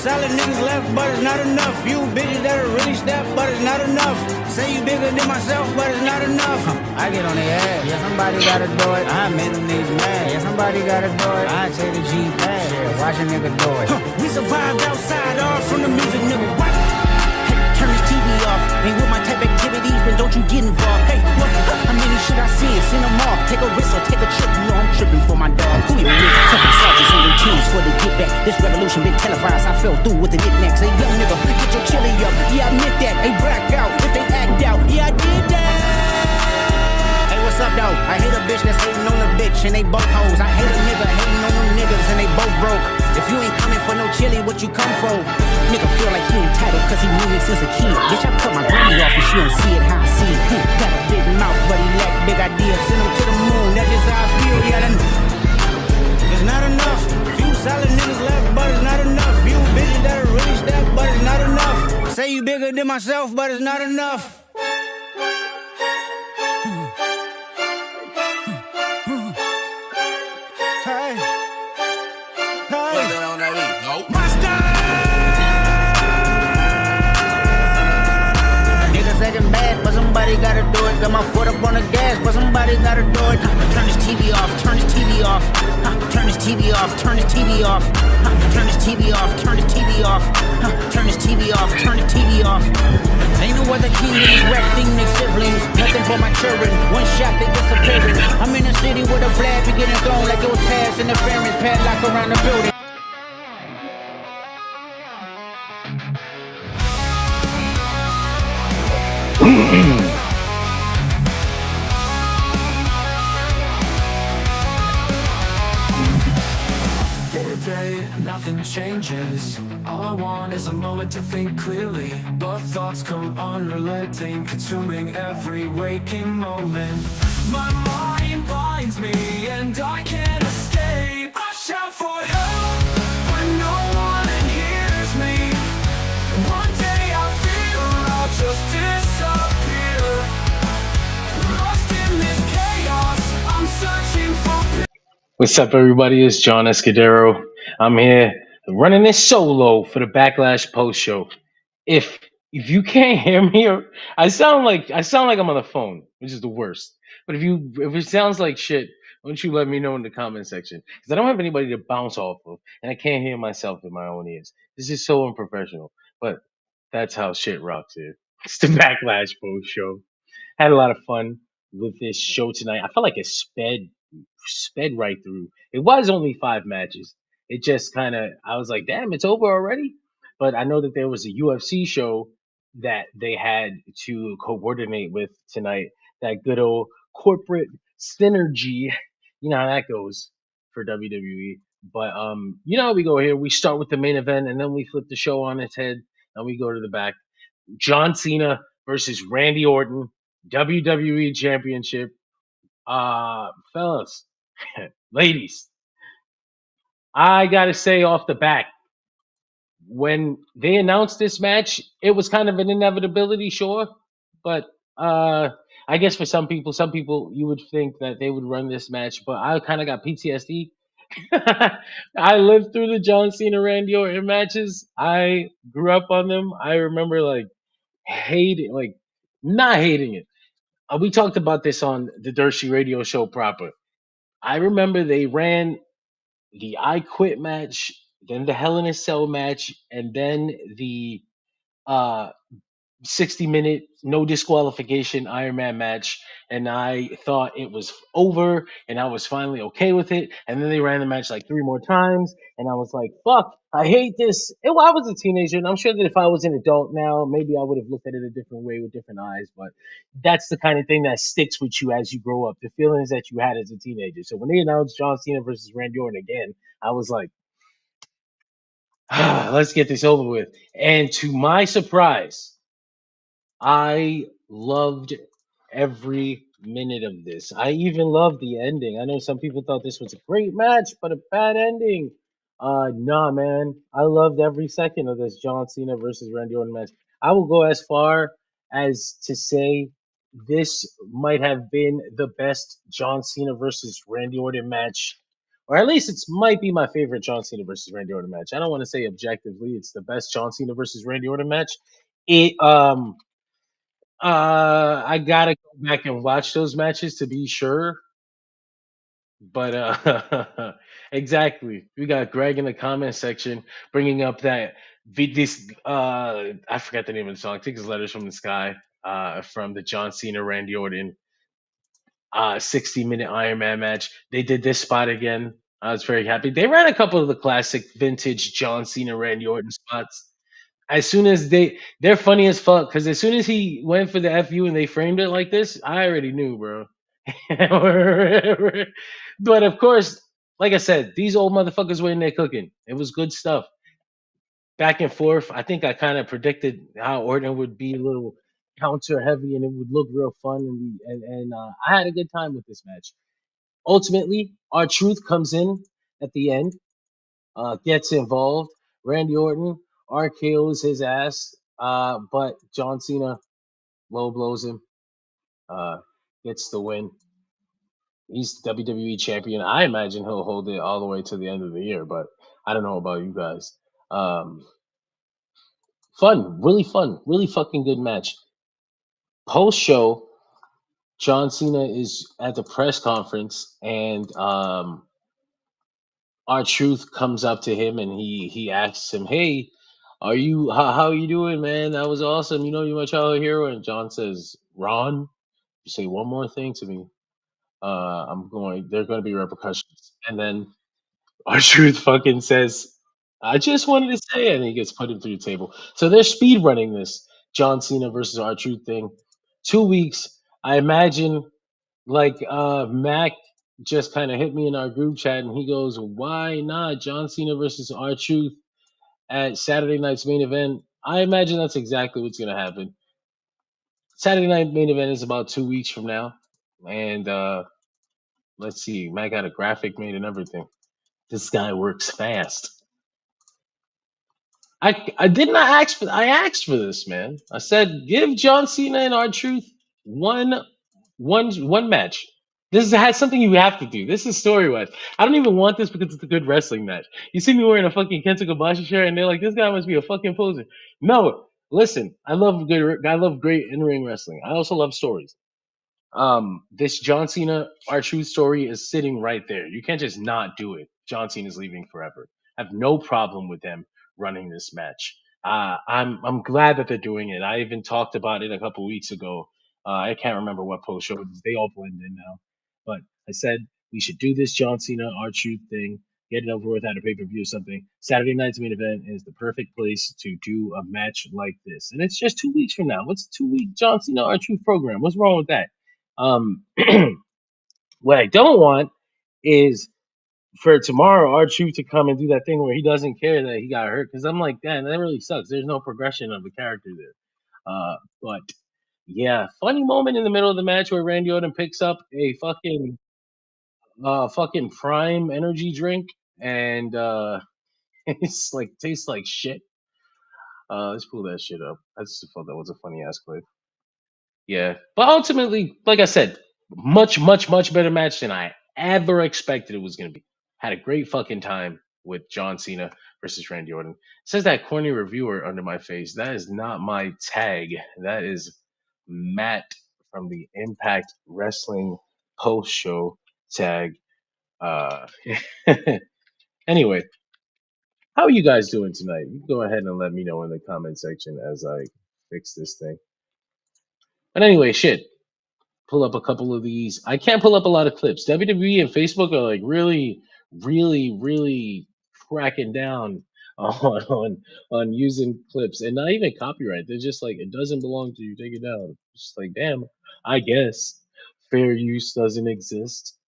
solid niggas left, but it's not enough. Few bitches that are really step, but it's not enough. Say you bigger than myself, but it's not enough. I get on their ass. Yeah, somebody gotta do it. I made them niggas mad. Yeah, somebody gotta do it. I take the G pad. Yeah, watch a nigga do it. We survived outside, all from the music, nigga. What? Hey, turn this TV off. Ain't with my type activities, then don't you get involved. Hey, what? How many shit I seen them all. Take a risk or take a trip. You know I'm tripping for my dog. Who even live? Tripping sergeants and routines for the get back. This revolution been televised. I fell through with the knickknacks. Hey, young nigga, get your chili up. Yeah, I admit that. Hey, black out if they act out. Yeah, I did that. Hey, what's up, though? I hate a bitch that's hating on a bitch and they both hoes. I hate a nigga hating on them niggas and they both broke. If you ain't coming for no chili, what you come for? Nigga feel like he entitled cause he knew me since a kid. Bitch, I cut my granny off and she don't see it how I see it. Got a big mouth, but he lack big ideas. Send him to the moon, that's just how I feel. Yeah, then it's not enough. Few solid niggas left, but it's not enough. Few bitches that are really step, but it's not enough. Say you bigger than myself, but it's not enough. Somebody gotta do it. Got my foot up on the gas, but somebody gotta do it. Turn this TV off, turn this TV off. Turn this TV off, turn this TV off. Turn this TV off, turn this TV off. Turn this TV off, turn this TV off. Ain't no other king in this rap thing, they siblings. Nothing for my children. One shot, they disappearing. I'm in the city with a flag, be getting thrown like it was pass interference. Padlock around the building. Nothing changes. All I want is a moment to think clearly, but thoughts come unrelenting, consuming every waking moment. My mind blinds me and I can't escape. I shout for help, but no one hears me. One day I feel I'll just disappear. Lost in this chaos, I'm searching for. What's up, everybody? It's John Escudero. I'm here running this solo for the Backlash post show. If you can't hear me, or I sound like I'm on the phone, which is the worst. But if it sounds like shit, why don't you let me know in the comment section? Because I don't have anybody to bounce off of, and I can't hear myself in my own ears. This is so unprofessional. But that's how shit rocks here. It's the Backlash post show. Had a lot of fun with this show tonight. I felt like it sped right through. It was only 5 matches. It just kind of, I was like, damn, it's over already. But I know that there was a UFC show that they had to coordinate with tonight. That good old corporate synergy. You know how that goes for WWE. But you know how we go here. We start with the main event and then we flip the show on its head and we go to the back. John Cena versus Randy Orton, WWE Championship. Fellas, ladies, I gotta say off the bat, when they announced this match, it was kind of an inevitability, sure, but I guess for some people you would think that they would run this match, but I kind of got PTSD. I lived through the John Cena Randy Orton matches. I grew up on them. I remember not hating it. We talked about this on the Dershi Radio Show proper. I remember they ran the I Quit match, then the Hell in a Cell match, and then the uh, 60-minute no disqualification Iron Man match. And I thought it was over, and I was finally okay with it. And then they ran the match like 3 more times, and I was like, fuck, I hate this. I was a teenager, and I'm sure that if I was an adult now, maybe I would have looked at it a different way with different eyes. But that's the kind of thing that sticks with you as you grow up, the feelings that you had as a teenager. So when they announced John Cena versus Randy Orton again, I was like, let's get this over with. And to my surprise, I loved every minute of this. I even loved the ending. I know some people thought this was a great match, but a bad ending. Nah, man. I loved every second of this John Cena versus Randy Orton match. I will go as far as to say this might have been the best John Cena versus Randy Orton match, or at least it might be my favorite John Cena versus Randy Orton match. I don't want to say objectively it's the best John Cena versus Randy Orton match. It I gotta go back and watch those matches to be sure. But exactly, we got Greg in the comment section bringing up that this I forgot the name of the song. I think it's "Letters from the Sky" from the John Cena Randy Orton 60-minute Iron Man match. They did this spot again. I was very happy. They ran a couple of the classic vintage John Cena Randy Orton spots. As soon as they're funny as fuck because as soon as he went for the FU and they framed it like this, I already knew, bro. But of course, like I said, these old motherfuckers were in there cooking. It was good stuff. Back and forth. I think I kind of predicted how Orton would be a little counter heavy and it would look real fun. And I had a good time with this match. Ultimately, our truth comes in at the end, gets involved. Randy Orton RKO's his ass, but John Cena low blows him, uh, gets the win. He's WWE champion. I imagine he'll hold it all the way to the end of the year, but I don't know about you guys. Um, fun, really fucking good match. Post show, John Cena is at the press conference, and our truth comes up to him, and he asks him, "Hey, how are you doing, man? That was awesome. You know, you're my childhood hero." And John says, "Ron, you say one more thing to me, there are going to be repercussions." And then our truth fucking says, "I just wanted to say it," and he gets put him through the table. So they're speed running this John Cena versus our truth thing. 2 weeks. I imagine like Mac just kind of hit me in our group chat and he goes, "Why not John Cena versus our truth at Saturday night's main event?" I imagine that's exactly what's gonna happen. Saturday night main event is about 2 weeks from now. And let's see, Mac got a graphic made and everything. This guy works fast. I did not ask for I asked for this, man. I said give John Cena and our truth one match. This has something you have to do. This is story wise. I don't even want this because it's a good wrestling match. You see me wearing a fucking Kenta Kobashi shirt, and they're like, "This guy must be a fucking poser." No, listen. I love great in ring wrestling. I also love stories. This John Cena our truth story is sitting right there. You can't just not do it. John Cena's leaving forever. I have no problem with them running this match. I'm glad that they're doing it. I even talked about it a couple weeks ago. I can't remember what post show it is. They all blend in now. But I said we should do this John Cena our truth thing. Get it over with at a pay per view or something. Saturday night's main event is the perfect place to do a match like this. And it's just 2 weeks from now. What's a 2 week John Cena our truth program? What's wrong with that? What I don't want is for tomorrow our truth to come and do that thing where he doesn't care that he got hurt. Because I'm like, damn, that really sucks. There's no progression of the character there. But yeah, funny moment in the middle of the match where Randy Orton picks up a fucking prime energy drink and it's like tastes like shit. Let's pull that shit up. I just thought that was a funny ass clip. Yeah, but ultimately, like I said, much better match than I ever expected it was gonna be. Had a great fucking time with John Cena versus Randy Orton. It says that corny reviewer under my face. That is not my tag. That is Matt from the Impact Wrestling post show tag. Uh, anyway, how are you guys doing tonight? You can go ahead and let me know in the comment section as I fix this thing. But anyway, shit. Pull up a couple of these. I can't pull up a lot of clips. WWE and Facebook are like really cracking down on using clips and not even copyright. They're just like it doesn't belong to you. Take it down. It's just like damn. I guess fair use doesn't exist.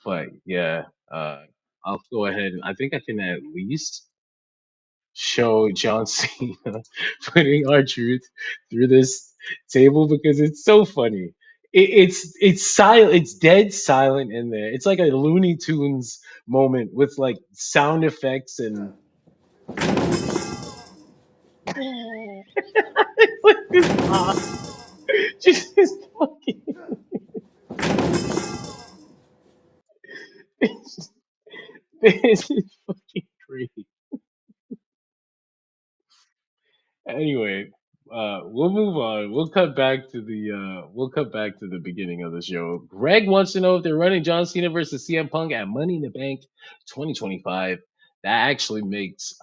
But yeah, I'll go ahead and I think I can at least show John Cena putting our truth through this table because it's so funny. It's silent. It's dead silent in there. It's like a Looney Tunes moment with like sound effects and it's like this just fucking. This is fucking crazy. Anyway, we'll move on. We'll cut back to the beginning of the show. Greg wants to know if they're running John Cena versus CM Punk at Money in the Bank 2025. That actually makes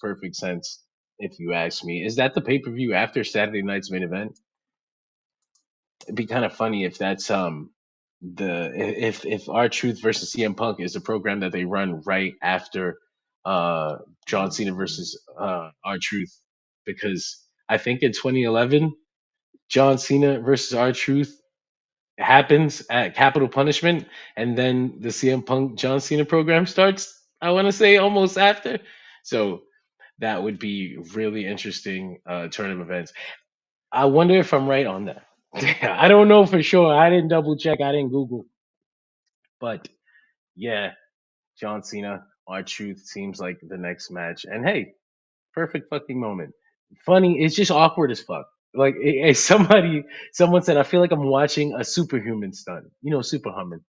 perfect sense if you ask me. Is that the pay per view after Saturday night's main event? It'd be kind of funny if that's the if our Truth versus CM Punk is a program that they run right after John Cena versus our Truth, because I think in 2011 John Cena versus our Truth happens at Capital Punishment, and then the CM Punk John Cena program starts. I want to say almost after, so that would be really interesting turn of events. I wonder if I'm right on that. I don't know for sure. I didn't double check. I didn't Google. But yeah, John Cena, our Truth seems like the next match. And hey, perfect fucking moment. Funny, it's just awkward as fuck. Like someone said, I feel like I'm watching a superhuman stunt. You know, superhuman.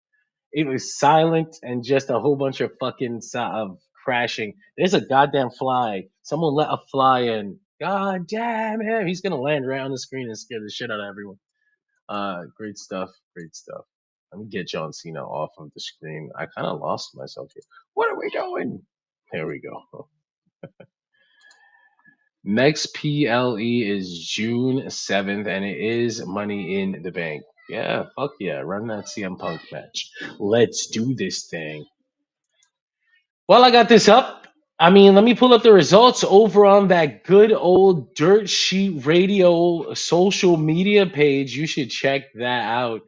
It was silent and just a whole bunch of fucking of crashing. There's a goddamn fly. Someone let a fly in. God damn him. He's gonna land right on the screen and scare the shit out of everyone. Great stuff. Great stuff. Let me get John Cena off of the screen. I kind of lost myself here. What are we doing? There we go. Next PLE is June 7th, and it is Money in the Bank. Yeah, fuck yeah. Run that CM Punk match. Let's do this thing. Well, I got this up. I mean, let me pull up the results over on that good old Dirt Sheet Radio social media page. You should check that out.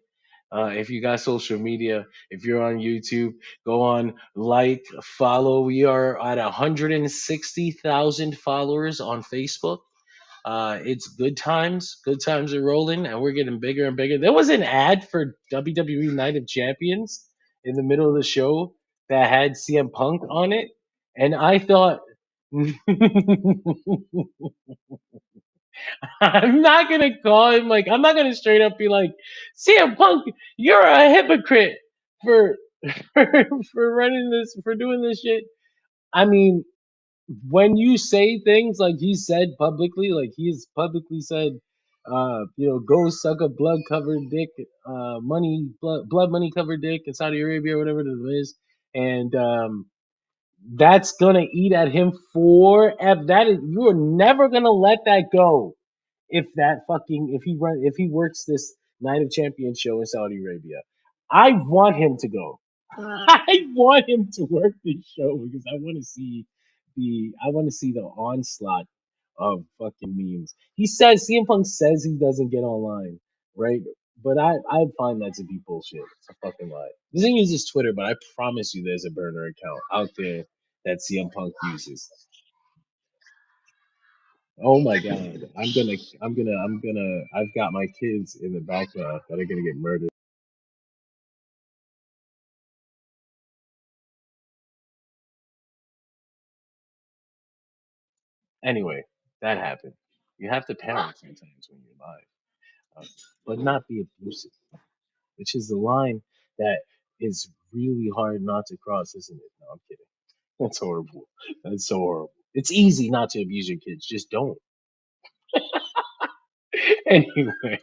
If you got social media, if you're on YouTube, go on, like, follow. We are at 160,000 followers on Facebook. It's good times. Good times are rolling, and we're getting bigger and bigger. There was an ad for WWE Night of Champions in the middle of the show that had CM Punk on it, and I thought, I'm not gonna call him like I'm not gonna straight up be like, CM Punk, you're a hypocrite for for running this for doing this shit. I mean, when you say things like he said publicly, like he's publicly said, go suck a blood covered dick, blood money covered dick in Saudi Arabia or whatever it is, and that's gonna eat at him forever. That is, you are never gonna let that go. If he works this Night of Champions show in Saudi Arabia, I want him to go. I want him to work this show because I want to see the onslaught of fucking memes. He says CM Punk says he doesn't get online, right? But I find that to be bullshit. It's a fucking lie. He doesn't use his Twitter, but I promise you there's a burner account out there that CM Punk uses. Oh my god. I've got my kids in the background that are gonna get murdered. Anyway, that happened. You have to parent sometimes when you're live, but not be abusive, which is the line that is really hard not to cross, isn't it? No, I'm kidding. That's horrible. That's so horrible. It's easy not to abuse your kids. Just don't. Anyway.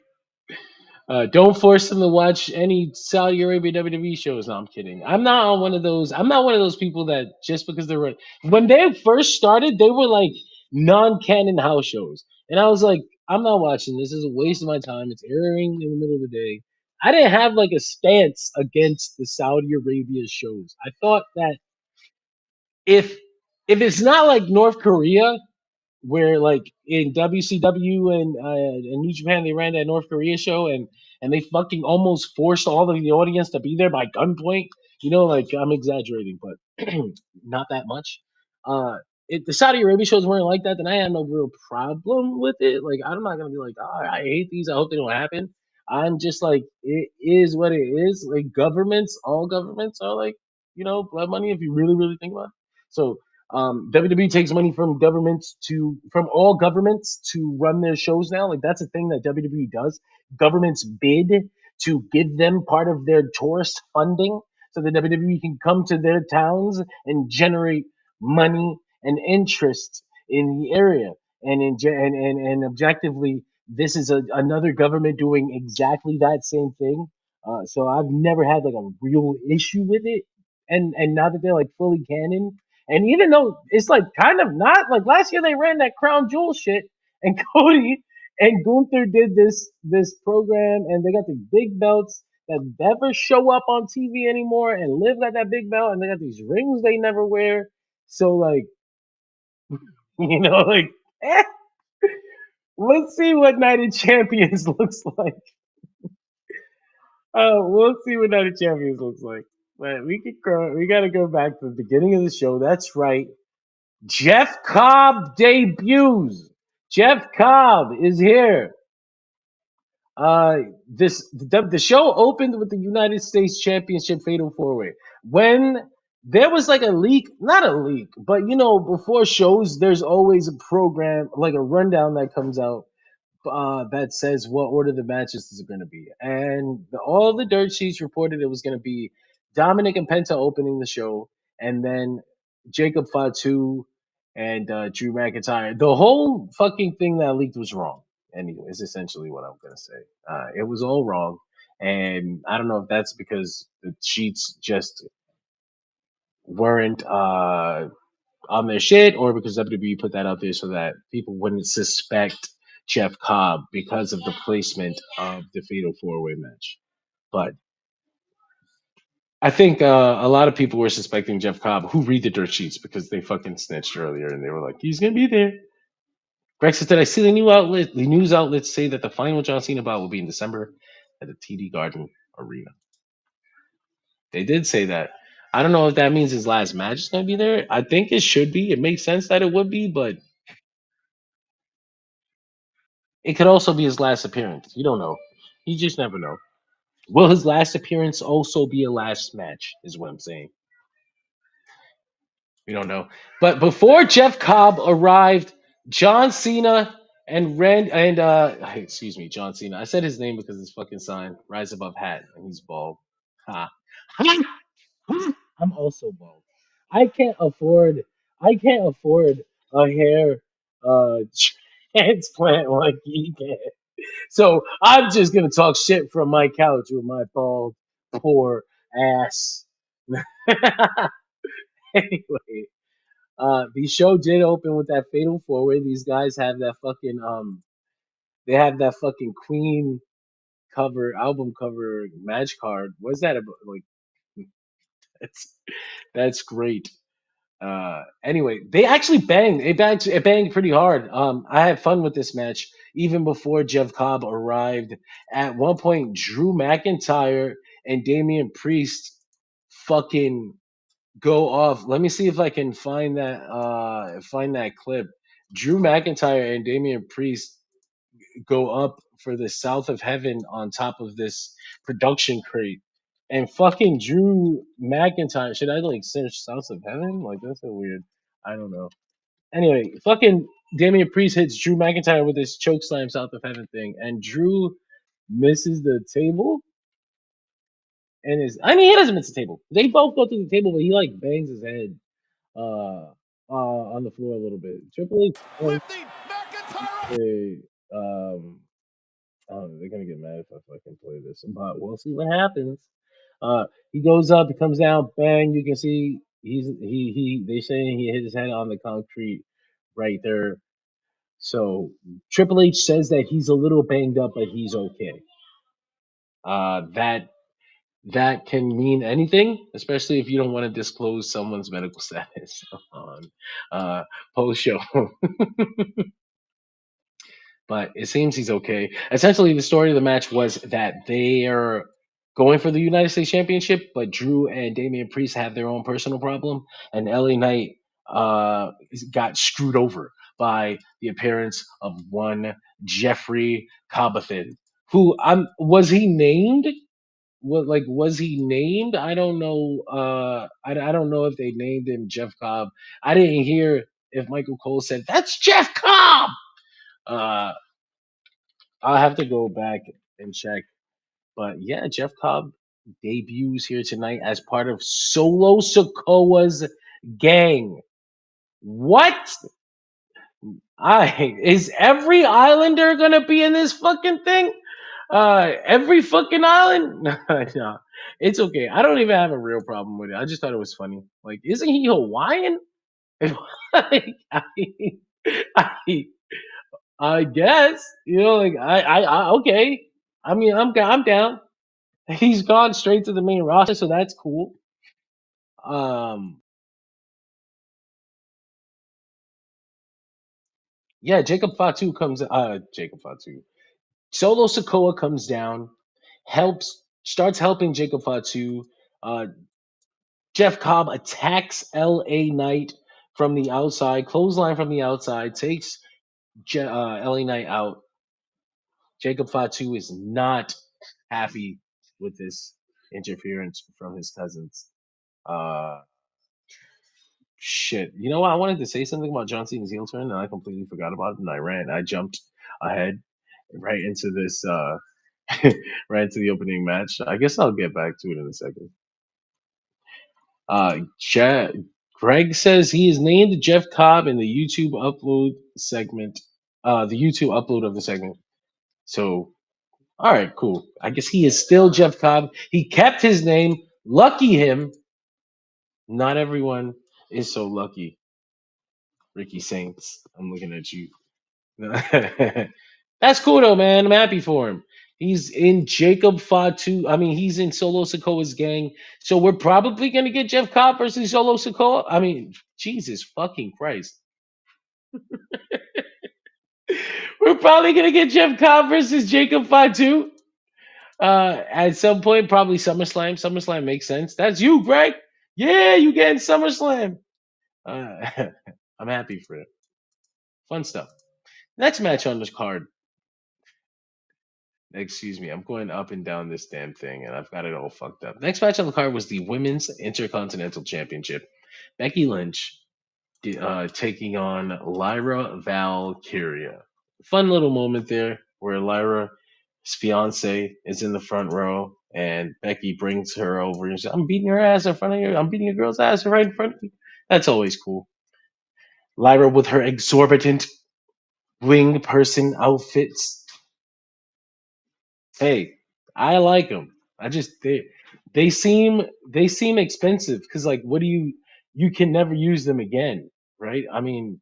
Don't force them to watch any Saudi Arabia WWE shows. No, I'm kidding. I'm not on one of those. I'm not one of those people that just because they're when they first started, they were like non-canon house shows, and I was like, I'm not watching this. This is a waste of my time. It's airing in the middle of the day. I didn't have like a stance against the Saudi Arabia shows. I thought that if it's not like North Korea, where like in WCW and New Japan they ran that North Korea show and they fucking almost forced all of the audience to be there by gunpoint. You know, like I'm exaggerating, but not that much. If the Saudi Arabia shows weren't like that, then I had no real problem with it. Like I'm not gonna be like, oh, I hate these. I hope they don't happen. I'm just like, it is what it is. Like governments, all governments are like, blood money if you really, really think about it. So WWE takes money from all governments to run their shows now. Like that's a thing that WWE does. Governments bid to give them part of their tourist funding so the WWE can come to their towns and generate money and interest in the area. And objectively, this is another government doing exactly that same thing. So I've never had like a real issue with it. And now that they're like fully canon, and even though it's like kind of not like last year they ran that crown jewel shit, and Cody and Gunther did this program, and they got these big belts that never show up on TV anymore, and Liv got that big belt, and they got these rings they never wear. So like, like, eh, let's see what Night of Champions looks like. We'll see what Night of Champions looks like. But we gotta go back to the beginning of the show. That's right. Jeff Cobb debuts. Jeff Cobb is here. Uh, the show opened with the United States Championship Fatal 4-Way. When there was like a leak, not a leak, but before shows, there's always a program, like a rundown that comes out that says what order the matches is going to be. And all the dirt sheets reported it was going to be Dominik and Penta opening the show, and then Jacob Fatu and Drew McIntyre. The whole fucking thing that leaked was wrong. Anyway, is essentially what I'm going to say. It was all wrong. And I don't know if that's because the sheets just weren't on their shit, or because WWE put that out there so that people wouldn't suspect Jeff Cobb because of the placement of the Fatal 4-Way match. But I think a lot of people were suspecting Jeff Cobb, who read the dirt sheets, because they fucking snitched earlier and they were like, he's gonna be there. Greg says that I see the news outlets say that the final John Cena bout will be in December at the TD Garden Arena. They did say that. I don't know if that means his last match is gonna be there. I think it should be. It makes sense that it would be, but it could also be his last appearance. You don't know. You just never know. Will his last appearance also be a last match? Is what I'm saying. We don't know. But before Jeff Cobb arrived, John Cena and excuse me, John Cena. I said his name because his fucking sign, Rise Above Hat, and he's bald. Ha. I'm also bald. I can't afford a hair uh transplant like he can. So I'm just gonna talk shit from my couch with my bald, poor ass. Anyway, the show did open with that fatal 4-Way. These guys have that fucking they have that fucking Queen album cover match card. What's that about? Like, that's that's great. Anyway, they actually banged. It banged pretty hard. I had fun with this match even before Jeff Cobb arrived. At one point, Drew McIntyre and Damian Priest fucking go off. Let me see if I can find that clip. Drew McIntyre and Damian Priest go up for the South of Heaven on top of this production crate. And fucking Drew McIntyre, should I like search South of Heaven? Like that's so weird. I don't know. Anyway, fucking Damian Priest hits Drew McIntyre with his choke slam South of Heaven thing, and Drew misses the table. And he doesn't miss the table. They both go to the table, but he like bangs his head on the floor a little bit. Triple H they're gonna get mad if I fucking play this, but we'll see what happens. He goes up, he comes down, bang. You can see they say he hit his head on the concrete right there. So Triple H says that he's a little banged up, but he's okay. That can mean anything, especially if you don't want to disclose someone's medical status on post show. But it seems he's okay. Essentially, the story of the match was that they are going for the United States Championship, but Drew and Damian Priest have their own personal problem, and LA Knight got screwed over by the appearance of one Jeffrey Cobbethan, who was he named? Was he named? I don't know. I don't know if they named him Jeff Cobb. I didn't hear if Michael Cole said that's Jeff Cobb. I'll have to go back and check. But yeah, Jeff Cobb debuts here tonight as part of Solo Sikoa's gang. What? Is every Islander gonna be in this fucking thing? Every fucking island? No, it's okay. I don't even have a real problem with it. I just thought it was funny. Like, isn't he Hawaiian? Like, I, I guess like okay. I mean, I'm down. He's gone straight to the main roster, so that's cool. Um, yeah, Jacob Fatu. Solo Sokoa comes down, starts helping Jacob Fatu. Uh, Jeff Cobb attacks LA Knight from the outside, clothesline from the outside, takes LA Knight out. Jacob Fatu is not happy with this interference from his cousins. Uh, Shit. You know what? I wanted to say something about John Cena's heel turn, and I completely forgot about it, and I jumped ahead right into this, right into the opening match. I guess I'll get back to it in a second. Greg says he is named Jeff Cobb in the YouTube upload segment, the YouTube upload of the segment. So, all right, cool. I guess he is still Jeff Cobb. He kept his name. Lucky him. Not everyone is so lucky. Ricky Saints, I'm looking at you. That's cool though, man. I'm happy for him. He's in Jacob Fatu. I mean, he's in Solo Sikoa's gang. So we're probably gonna get Jeff Cobb versus Solo Sikoa. I mean, Jesus fucking Christ. We're probably gonna get Jeff Cobb versus Jacob Fatu. At some point, probably SummerSlam. SummerSlam makes sense. That's you, Greg. Yeah, you getting SummerSlam. Uh, I'm happy for it. Fun stuff. Next match on this card. Excuse me, I'm going up and down this damn thing, and I've got it all fucked up. Next match on the card was the Women's Intercontinental Championship. Becky Lynch taking on Lyra Valkyria. Fun little moment there where Lyra's fiance is in the front row, and Becky brings her over and says, "I'm beating her ass in front of you. I'm beating a girl's ass right in front of you." That's always cool. Lyra with her exorbitant winged person outfits. Hey, I like them. I just they seem expensive because like what do you can never use them again, right? I mean,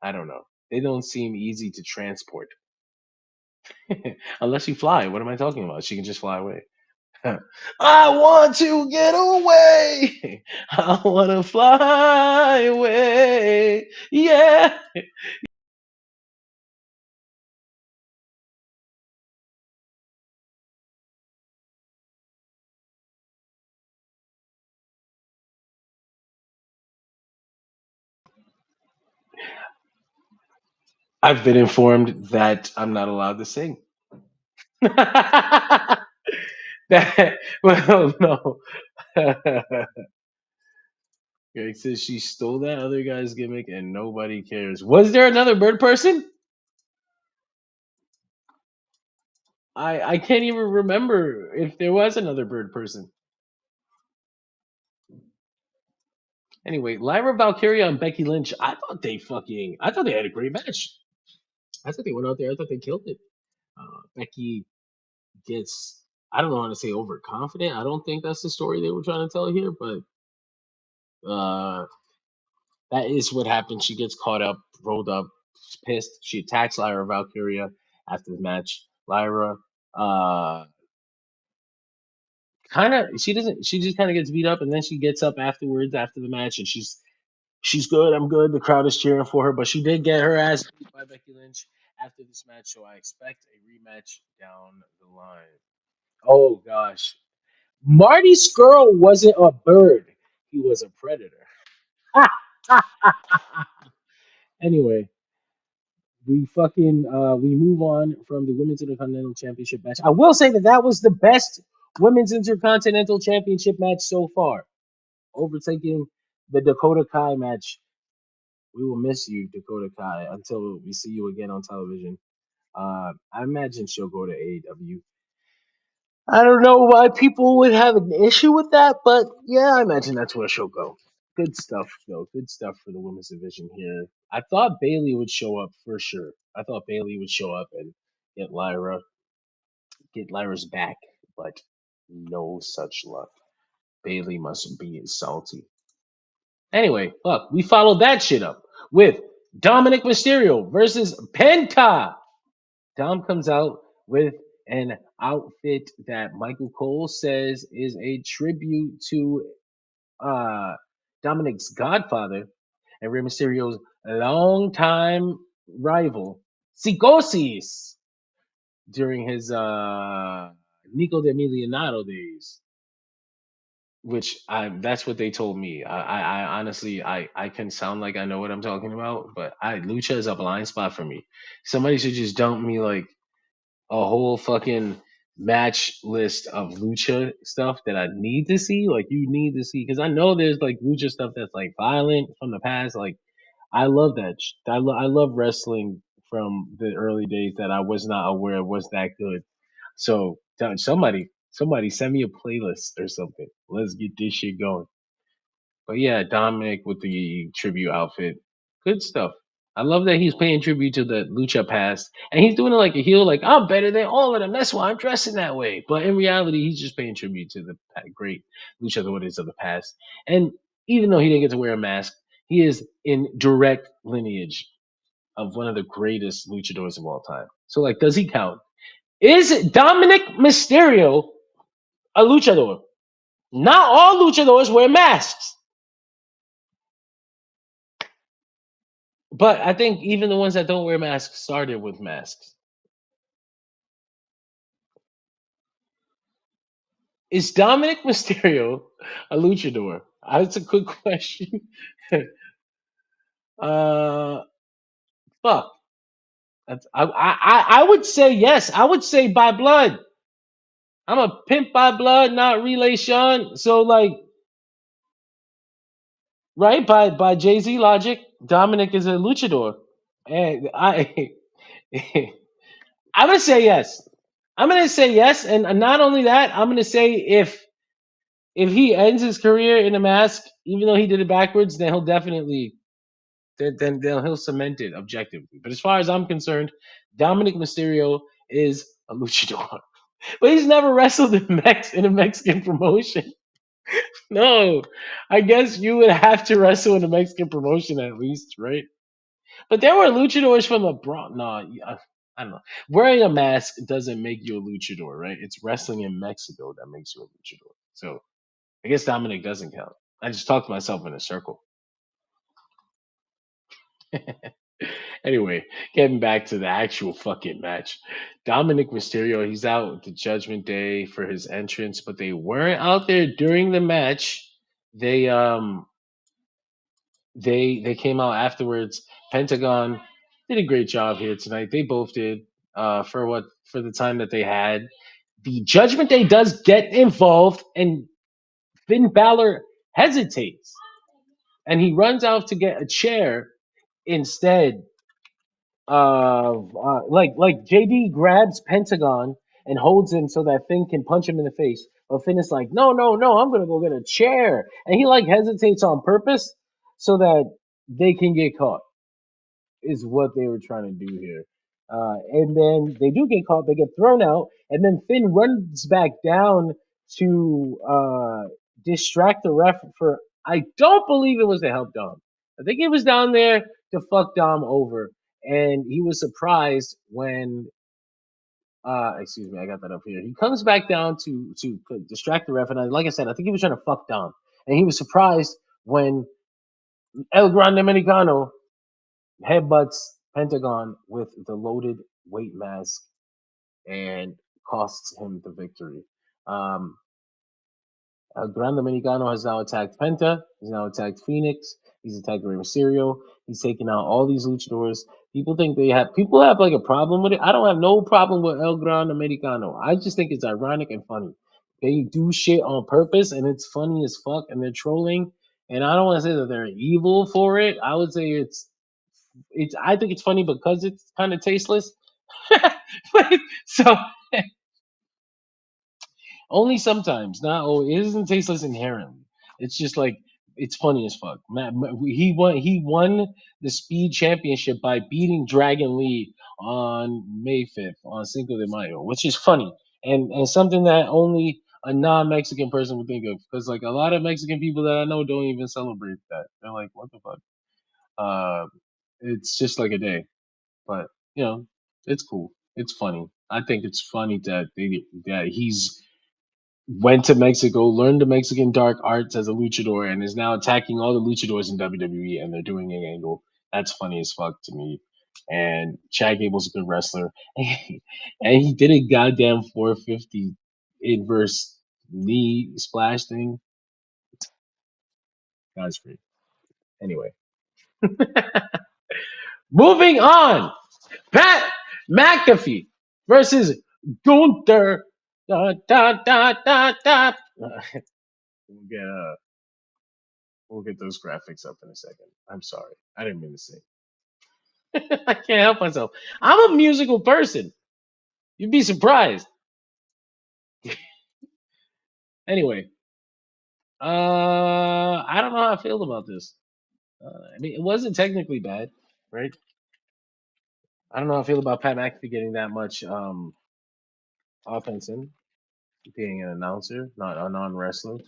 I don't know. They don't seem easy to transport unless you fly. What am I talking about? She can just fly away. I want to get away. I want to fly away. Yeah. I've been informed that I'm not allowed to sing. That well, no. Greg says she stole that other guy's gimmick and nobody cares. Was there another bird person? I can't even remember if there was another bird person. Anyway, Lyra Valkyria and Becky Lynch. I thought they had a great match. I thought they went out there. I thought they killed it. Becky gets. I don't want to say overconfident. I don't think that's the story they were trying to tell here, but uh, that is what happened. She gets caught up, rolled up, pissed. She attacks Lyra Valkyria after the match. Lyra uh she just kind of gets beat up and then she gets up afterwards after the match and she's good. I'm good. The crowd is cheering for her, but she did get her ass beat by Becky Lynch after this match, so I expect a rematch down the line. Oh gosh. Marty Skrull wasn't a bird. He was a predator. Anyway, we move on from the women's intercontinental championship match. I will say that that was the best women's intercontinental championship match so far, overtaking the Dakota Kai match. We will miss you, Dakota Kai, until we see you again on television. I imagine she'll go to AEW. I don't know why people would have an issue with that, but yeah, I imagine that's where she'll go. Good stuff, though. Good stuff for the women's division here. I thought Bailey would show up for sure. I thought Bailey would show up and get Lyra, get Lyra's back, but no such luck. Bailey must be salty. Anyway, look, we followed that shit up with Dominik Mysterio versus Penta. Dom comes out with an outfit that Michael Cole says is a tribute to uh, Dominic's godfather and Rey Mysterio's longtime rival, Psicosis, during his Nico de Emilianato days. Which that's what they told me. I honestly I can sound like I know what I'm talking about, but Lucha is a blind spot for me. Somebody should just dump me like a whole fucking match list of lucha stuff that I need to see. Like you need to see because I know there's like lucha stuff that's like violent from the past. Like I love that. I love wrestling from the early days that I was not aware was that good. So somebody send me a playlist or something. Let's get this shit going. But yeah, Dominic with the tribute outfit, good stuff. I love that he's paying tribute to the lucha past, and he's doing it like a heel, like I'm better than all of them. That's why I'm dressing that way. But in reality, he's just paying tribute to the great luchadores of the past. And even though he didn't get to wear a mask, he is in direct lineage of one of the greatest luchadors of all time. So, like, does he count? Is Dominik Mysterio a luchador? Not all luchadors wear masks. But I think even the ones that don't wear masks started with masks. Is Dominic Mysterio a luchador? That's a good question. uh, fuck. I would say yes. I would say by blood. I'm a pimp by blood, not relation. So like, right by Jay Z logic, Dominic is a luchador, and I'm gonna say yes. I'm gonna say yes, and not only that, I'm gonna say if he ends his career in a mask, even though he did it backwards, then he'll definitely then he'll cement it objectively. But as far as I'm concerned, Dominic Mysterio is a luchador, but he's never wrestled in a Mexican promotion. No, I guess you would have to wrestle in a Mexican promotion at least, right? But there were luchadors from the Bronx. No, I don't know. Wearing a mask doesn't make you a luchador, right? It's wrestling in Mexico that makes you a luchador. So I guess Dominic doesn't count. I just talked myself in a circle. Anyway, getting back to the actual fucking match. Dominic Mysterio, he's out with the Judgment Day for his entrance, but they weren't out there during the match. They they came out afterwards. Pentagon did a great job here tonight. They both did for the time that they had. The Judgment Day does get involved, and Finn Balor hesitates, and he runs out to get a chair instead of like JD grabs Pentagon and holds him so that Finn can punch him in the face. But Finn is like, no, no, no, I'm gonna go get a chair, and he like hesitates on purpose so that they can get caught. Is what they were trying to do here. And then they do get caught, they get thrown out, and then Finn runs back down to distract the ref for, I don't believe it was to help Dom. I think he was down there to fuck Dom over, and he was surprised when, excuse me, I got that up here. He comes back down to distract the ref, and like I said, I think he was trying to fuck Dom, and he was surprised when El Grande Americano headbutts Pentagon with the loaded weight mask and costs him the victory. Um, Gran Dominicano has now attacked Penta. He's now attacked Phoenix. He's attacked Rey Mysterio. He's taken out all these luchadors. People have like a problem with it. I don't have no problem with El Gran Americano. I just think it's ironic and funny. They do shit on purpose and it's funny as fuck and they're trolling. And I don't want to say that they're evil for it. I would say it's I think it's funny because it's kind of tasteless. So Only sometimes, not always. It isn't tasteless inherently. It's just like it's funny as fuck. He won the Speed Championship by beating Dragon Lee on May 5th on Cinco de Mayo, which is funny and something that only a non-Mexican person would think of because like a lot of Mexican people that I know don't even celebrate that. They're like, what the fuck? Uh, it's just like a day, but it's cool. It's funny. I think it's funny that he's went to Mexico, learned the Mexican dark arts as a luchador, and is now attacking all the luchadors in WWE, and they're doing an angle. That's funny as fuck to me. And Chad Gable's a good wrestler, and he did a goddamn 450 inverse knee splash thing. That's great. Anyway, moving on. Pat McAfee versus Gunther. Da, da, da, da, da. We'll get we'll get those graphics up in a second. I'm sorry. I didn't mean to say. I can't help myself. I'm a musical person. You'd be surprised. Anyway, I don't know how I feel about this. I mean, it wasn't technically bad, right? I don't know how I feel about Pat McAfee getting that much offense in, being an announcer, not a non-wrestler.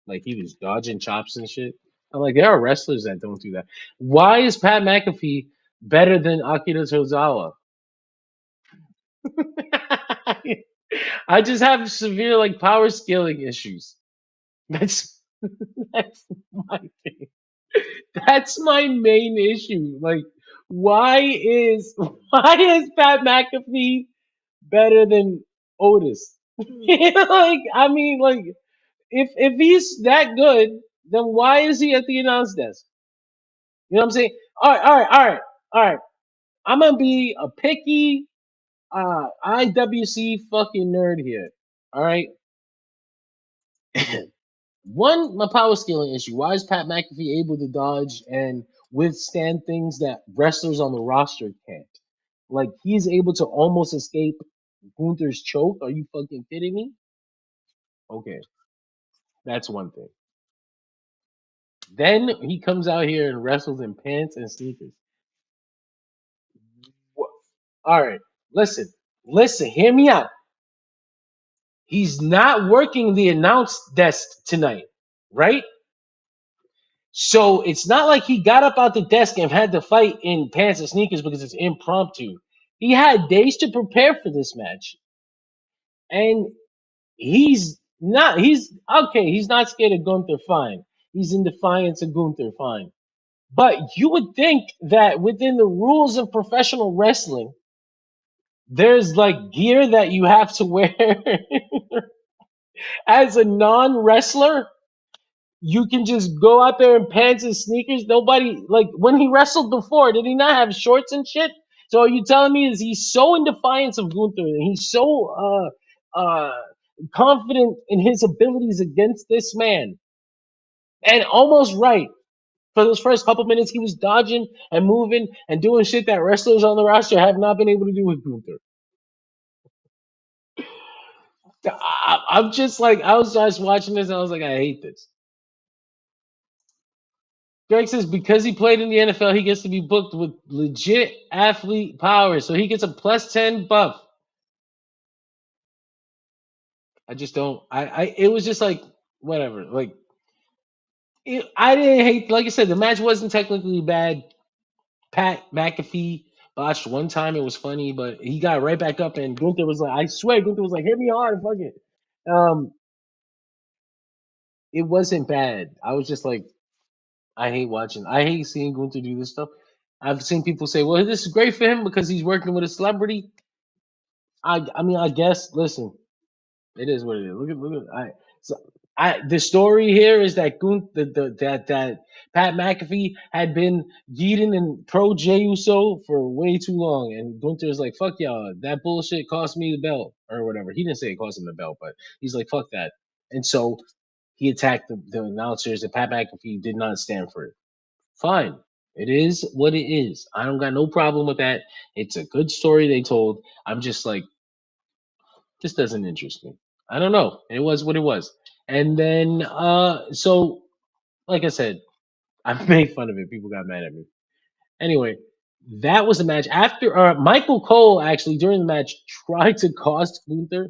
Like he was dodging chops and shit. I'm like, there are wrestlers that don't do that. Why is Pat McAfee better than Akira Tozawa? I just have severe like power scaling issues. That's that's my thing. That's my main issue. Like, why is Pat McAfee better than Otis? Like, I mean, like, if he's that good, then why is he at the announce desk? You know what I'm saying? All right. I'm gonna be a picky IWC fucking nerd here. All right. One, my power scaling issue. Why is Pat McAfee able to dodge and withstand things that wrestlers on the roster can't? Like he's able to almost escape Gunther's choke. Are you fucking kidding me? Okay, that's one thing. Then he comes out here and wrestles in pants and sneakers. Wha- All right, listen, hear me out. He's not working the announce desk tonight, right? So it's not like he got up out the desk and had to fight in pants and sneakers because it's impromptu. He had days to prepare for this match. And he's okay, he's not scared of Gunther, fine. He's in defiance of Gunther, fine. But you would think that within the rules of professional wrestling, there's like gear that you have to wear as a non wrestler. You can just go out there in pants and sneakers. Nobody like when he wrestled before, did he not have shorts and shit? So are you telling me is he's so in defiance of Gunther and he's so confident in his abilities against this man? And almost right. For those first couple minutes, he was dodging and moving and doing shit that wrestlers on the roster have not been able to do with Gunther. I'm just like, I was just watching this and I was like, I hate this. Greg says because he played in the NFL, he gets to be booked with legit athlete power. So he gets a plus 10 buff. I just don't. It was just like, whatever. Like, I didn't hate, like I said, the match wasn't technically bad. Pat McAfee botched one time. It was funny, but he got right back up and Gunther was like, I swear, Gunther was like, hit me hard, fuck it. Um, it wasn't bad. I was just like, I hate seeing Gunther do this stuff. I've seen people say, well, this is great for him because he's working with a celebrity. I mean, I guess. Listen, it is what it is. The story here is that that Pat McAfee had been yeeting and pro Jey Uso for way too long, and Gunther's like, "Fuck y'all, that bullshit cost me the belt or whatever." He didn't say it cost him the belt, but he's like, "Fuck that," and so he attacked the announcers, and Pat McAfee did not stand for it. Fine. It is what it is. I don't got no problem with that. It's a good story they told. I'm just like, this doesn't interest me. I don't know. It was what it was. And then, so like I said, I made fun of it. People got mad at me. Anyway, that was the match. After Michael Cole actually during the match tried to cost Gunther,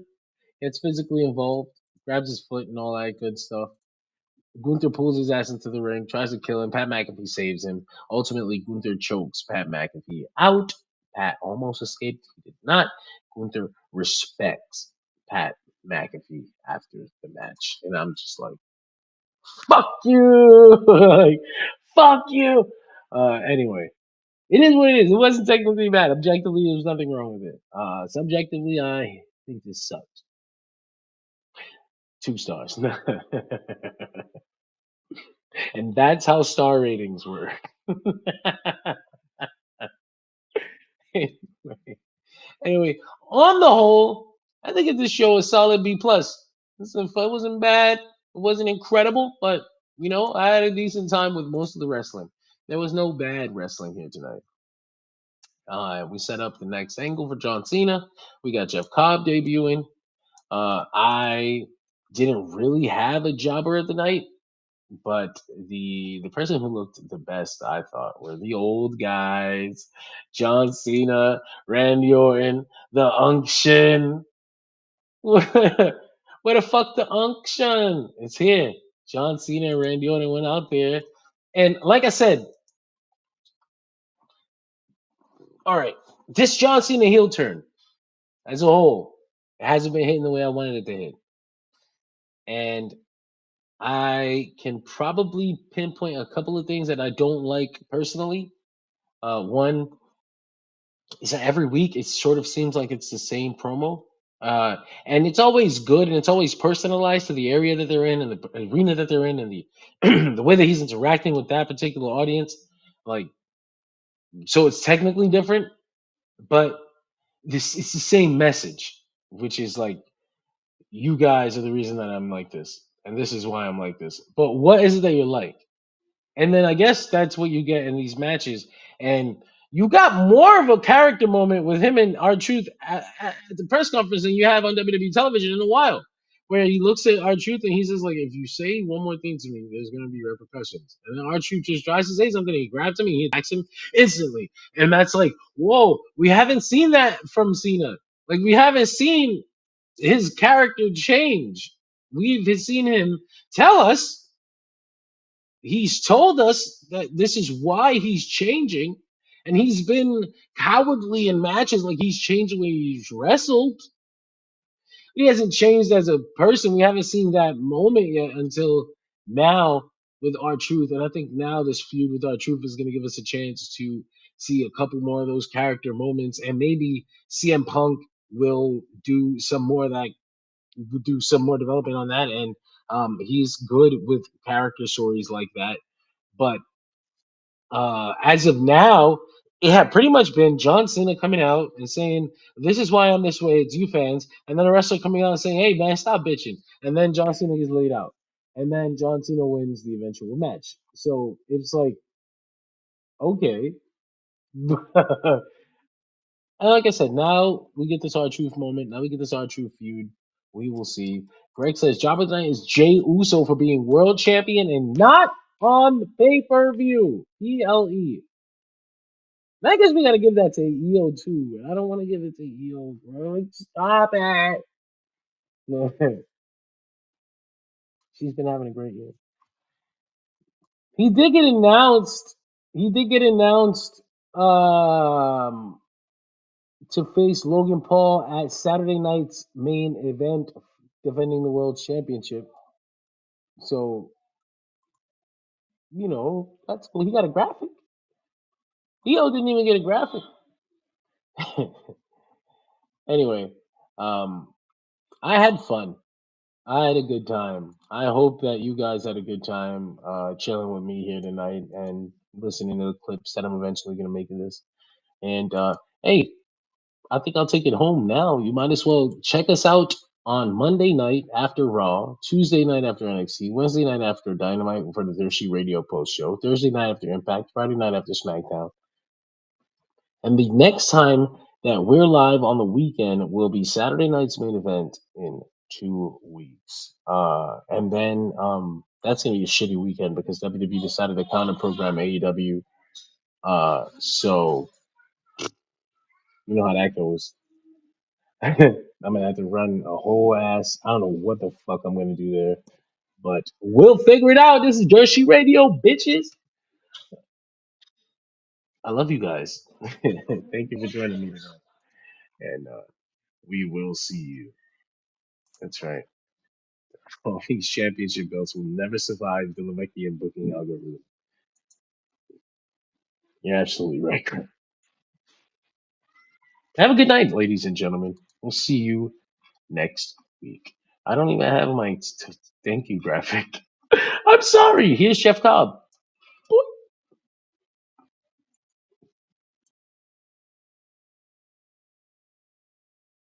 gets physically involved, grabs his foot and all that good stuff. Gunther pulls his ass into the ring, tries to kill him. Pat McAfee saves him. Ultimately, Gunther chokes Pat McAfee out. Pat almost escaped. He did not. Gunther respects Pat McAfee after the match. And I'm just like, fuck you! Like, fuck you! Anyway, it is what it is. It wasn't technically bad. Objectively, there was nothing wrong with it. Subjectively, I think this sucked. 2 stars. And that's how star ratings work. Anyway, on the whole, I think this show is solid B plus. Listen, it wasn't bad. It wasn't incredible, but I had a decent time with most of the wrestling. There was no bad wrestling here tonight. We set up the next angle for John Cena. We got Jeff Cobb debuting. I didn't really have a jobber of the night, but the person who looked the best, I thought, were the old guys: John Cena, Randy Orton, the Unction. Where the fuck the Unction? It's here. John Cena and Randy Orton went out there, and like I said, all right, this John Cena heel turn as a whole, it hasn't been hitting the way I wanted it to hit, and I can probably pinpoint a couple of things that I don't like personally. One is that every week it sort of seems like it's the same promo. And it's always good and it's always personalized to the area that they're in and the arena that they're in and the the way that he's interacting with that particular audience. Like, so it's technically different, but this it's the same message, which is like, you guys are the reason that I'm like this, and this is why I'm like this. But what is it that you like? And then I guess that's what you get in these matches. And you got more of a character moment with him and R Truth at the press conference than you have on WWE television in a while. Where he looks at R Truth and he says, like, if you say one more thing to me, there's gonna be repercussions. And then R Truth just tries to say something, and he grabs him and he attacks him instantly. And that's like, whoa, we haven't seen that from Cena. Like, we haven't seen his character change. We've seen him tell us, he's told us that this is why he's changing, and he's been cowardly in matches. Like, he's changed when he's wrestled. He hasn't changed as a person. We haven't seen that moment yet until now with our truth, and I think now this feud with our truth is going to give us a chance to see a couple more of those character moments, and maybe CM Punk will do some more of that, do some more development on that, and he's good with character stories like that. But as of now, it had pretty much been John Cena coming out and saying, "This is why I'm this way. It's you fans," and then a wrestler coming out and saying, "Hey man, stop bitching," and then John Cena gets laid out, and then John Cena wins the eventual match. So it's like, okay. And like I said, now we get this R-Truth moment. Now we get this R-Truth feud. We will see. Greg says Jobber tonight is Jay Uso for being world champion and not on pay-per-view. PLE. I guess we gotta give that to EO too. I don't want to give it to EO, bro. Stop it. No, she's been having a great year. He did get announced. He did get announced to face Logan Paul at Saturday night's main event, defending the world championship. So, that's cool. He got a graphic. EO didn't even get a graphic. Anyway, I had fun. I had a good time. I hope that you guys had a good time chilling with me here tonight and listening to the clips that I'm eventually going to make of this. And hey, I think I'll take it home now. You might as well check us out on Monday night after Raw, Tuesday night after NXT, Wednesday night after Dynamite for the Thirsty Radio post show, Thursday night after Impact, Friday night after SmackDown. And the next time that we're live on the weekend will be Saturday night's main event in 2 weeks. And then that's gonna be a shitty weekend because WWE decided to counter program AEW. So you know how that goes. I'm gonna have to run a whole ass. I don't know what the fuck I'm gonna do there, but we'll figure it out. This is Jersey Radio, bitches. I love you guys. Thank you for joining me tonight, and we will see you. That's right. All these championship belts will never survive the Levikian booking algorithm. You're absolutely right. Have a good night, ladies and gentlemen. We'll see you next week. I don't even have my thank you graphic. I'm sorry. Here's Chef Cobb.